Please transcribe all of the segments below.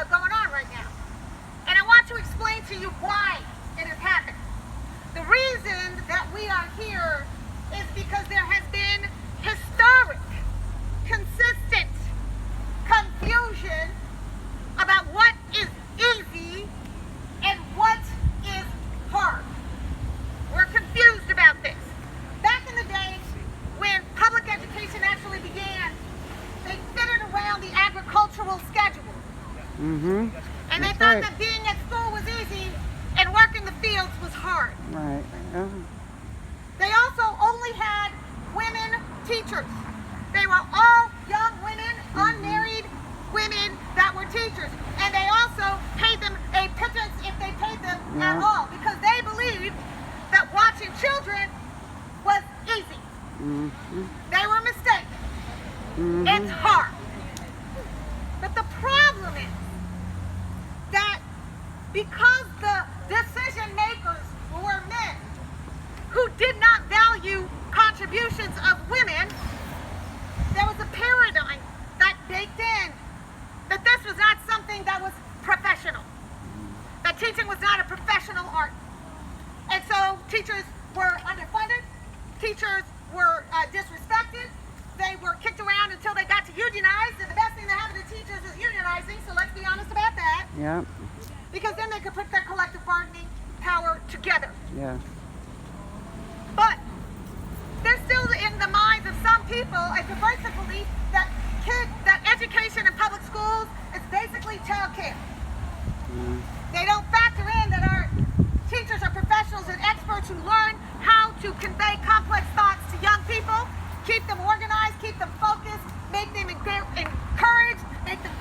going on right now. And I want to explain to you why it has happened. The reason that we are here is because there has been historic, consistent confusion about what is easy and what is hard. We're confused about this. Back in the days when public education actually began, they fitted around the agricultural schedule. Mm-hmm. And they thought that being at school was easy and working the fields was hard. Right. They also only had women teachers. They were all young women, unmarried women that were teachers. And they also paid them a pittance if they paid them at all, because they believed that watching children was easy. Mm-hmm. They were mistaken. Mm-hmm. It's hard. But the problem is that because the decision makers were men who did not value contributions of women, there was a paradigm that baked in that this was not something that was professional, that teaching was not a professional art. And so teachers were underfunded, teachers were disrespected, they were kicked around until they got to unionize, and the best thing that happened to teachers is unionizing, so let's be honest about that. Yeah. Because then they could put their collective bargaining power together. Yeah. But there's still in the minds of some people a pervasive belief that education in public schools is basically child care. They don't factor in that our teachers are professionals and experts who learn how to convey complex thoughts to young people, keep them organized, keep them focused, make them encouraged, make them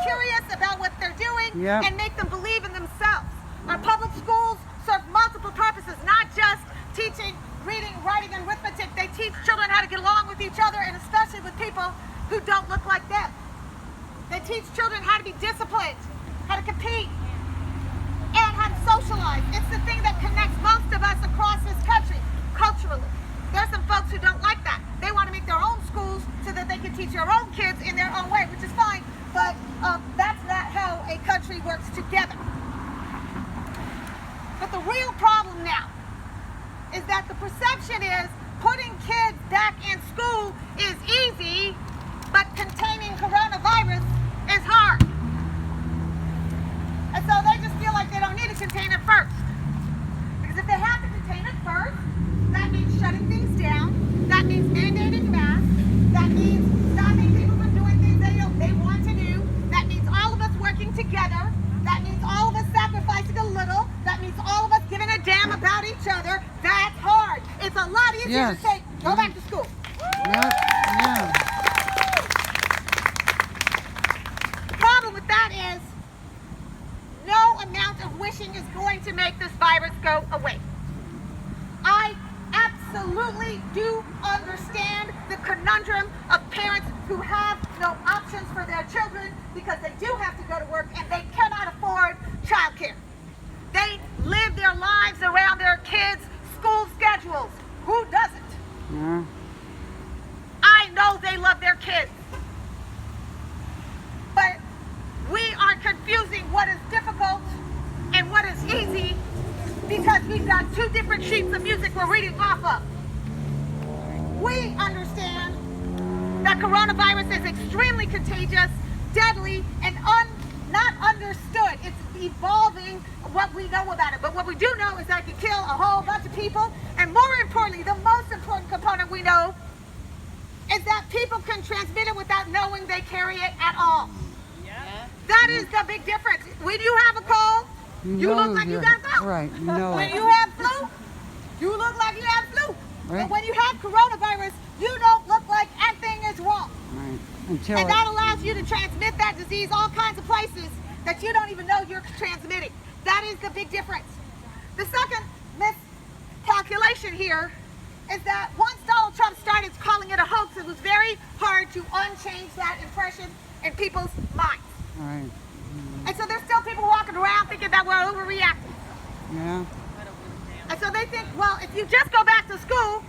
curious about what they're doing, and make them believe in themselves. Our public schools serve multiple purposes, not just teaching reading, writing, and arithmetic. They teach children how to get along with each other, and especially with people who don't look like them. They teach children how to be disciplined, how to compete, and how to socialize. It's the thing that connects most of us across this country, culturally. There's some folks who don't like that. They want to make their own schools so that they can teach their own kids in their own way, which is fine, but that's not how a country works together. But the real problem now is that the perception is putting kids back in school is easy, but containing coronavirus is hard. And so they just feel like they don't need to contain it first. Because if they have to contain it first, that means shutting things down, that means mandating masks, that means stopping people from doing things they want to do, that means all of us working together, that means all of us sacrificing a little, that means all of us giving a damn about each other. That's hard. It's a lot easier to say, go back to school. The problem with that is no amount of wishing is going to make this virus go away. I absolutely do understand the conundrum of parents who have no options for their children because they do have to go to work and they cannot afford childcare. They live their lives around their kids' school schedules. Who doesn't? I know they love their kids. But we are confusing what is difficult and what is easy because we've got two different sheets of music we're reading off of. We understand that coronavirus is extremely contagious, deadly, and not understood. It's evolving what we know about it. But what we do know is that it can kill a whole bunch of people. And more importantly, the most important component we know is that people can transmit it without knowing they carry it at all. That is the big difference. When you have a cold, you look like you got flu. Right. No. When you have flu, you look like you have flu. Right. But when you have coronavirus, you don't look like anything is wrong. Right. And that allows you to transmit that disease all kinds of places that you don't even know you're transmitting. That is the big difference. The second miscalculation here is that once Donald Trump started calling it a hoax, it was very hard to unchange that impression in people's minds. Right. And so there's still people walking around thinking that we're overreacting. Yeah. And so they think, well, if you just go back to school,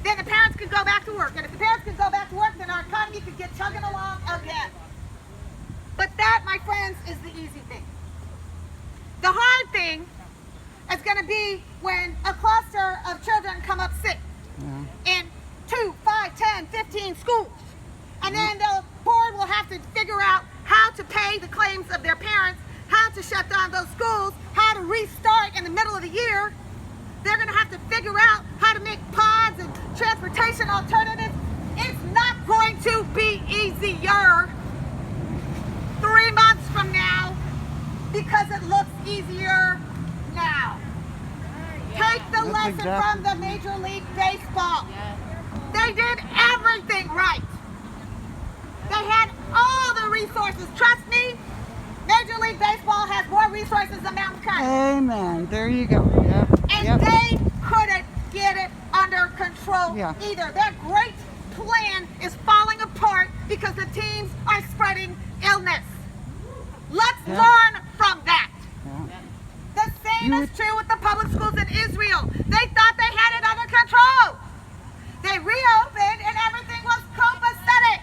then the parents can go back to work. And if the parents can go back to work, then our economy could get chugging along again. But that, my my friends, is the easy thing. The hard thing is going to be when a cluster of children come up sick Yeah. in 2, 5, 10, 15 schools. And then the board will have to figure out how to pay the claims of their parents, how to shut down those schools, how to restart in the middle of the year. They're going to have to figure out how to make pods and transportation alternatives. It's not going to be easier 3 months from now because it looks easier now. Take the That's lesson exactly- from the Major League Baseball. They did everything right. They had all the resources. Trust me, Major League Baseball has more resources than Mountain County. Amen. There you go. Yep. And Yep. they couldn't get it under control Yeah. either. Their great plan is falling apart because the teams are spreading illness. Let's Yeah. learn from that. Yeah. The same You is would- true with the public schools in Israel. They thought they had it under control. They reopened and everything was copacetic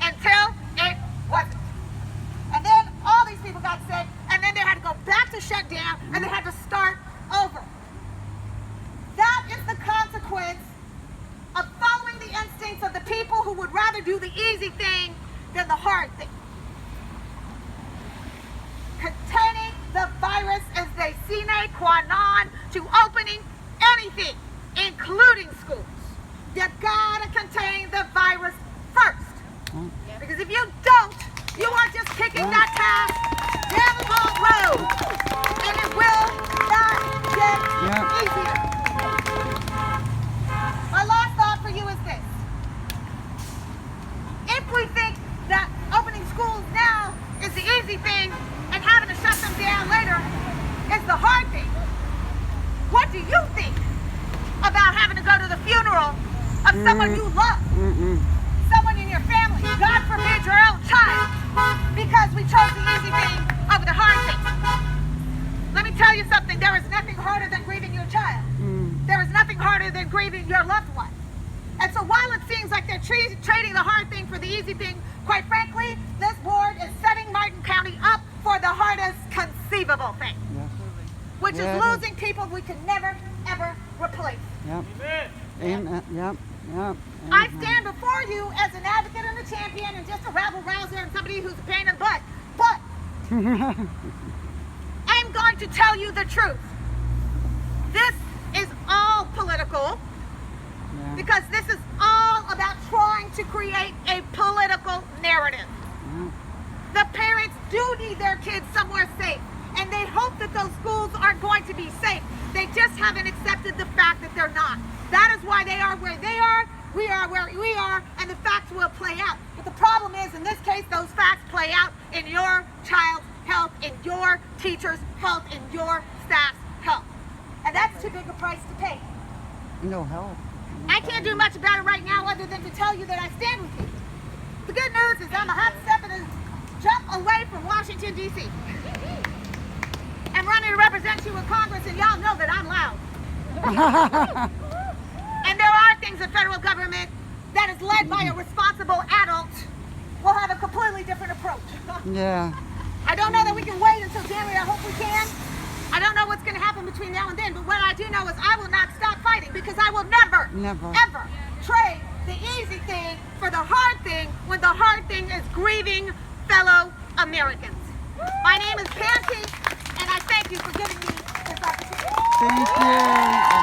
until it wasn't. And then all these people got sick, and then they had to go back to shut down, and they had to start over. That is the consequence of following the instincts of the people who would rather do the easy thing than the hard thing. Containing the virus is the sine qua non to opening anything, including schools. You gotta contain the virus first. Mm. Because if you don't, you are just kicking that task down the long road. And it will not get Yeah. easier. My last thought for you is this. If we think that opening schools now is the easy thing and having to shut them down later is the hard thing, what do you think about having to go to the funeral of someone you love? Mm-mm. Someone in your family, God forbid your own child, because we chose the easy thing over the hard thing. Let me tell you something, there is nothing harder than grieving your child. Mm. There is nothing harder than grieving your loved one. And so while it seems like they're trading the hard thing for the easy thing, quite frankly, this board is setting Martin County up for the hardest conceivable thing, Yes. which Yeah, is it is. losing people we can never, ever replace. Yep. Amen. Yep. Yep. I Amen. stand before you as an advocate and a champion and just a rabble-rouser and somebody who's a pain in the butt. But I'm going to tell you the truth. This is all political Yeah. because this is all about trying to create a political narrative. Yeah. The parents do need their kids somewhere safe, and they hope that those schools are going to be safe. They just haven't accepted the fact that they're not. That is why they are where they are, we are where we are, and the facts will play out. But the problem is, in this case, those facts play out in your child's health, in your teacher's health, in your staff's health. And that's too big a price to pay. No help. I can't do much about it right now other than to tell you that I stand with you. The good news is I'm a hop, step, and a jump away from Washington, D.C. I'm running to represent you in Congress, and y'all know that I'm loud. And there are things in federal government that is led by a responsible adult will have a completely different approach. Yeah. I don't know that we can wait until January. I hope we can. I don't know what's going to happen between now and then, but what I do know is I will not stop fighting because I will never, Never. ever trade the easy thing for the hard thing when the hard thing is grieving fellow Americans. My name is Pam T, and I thank you for giving me this opportunity. Thank you.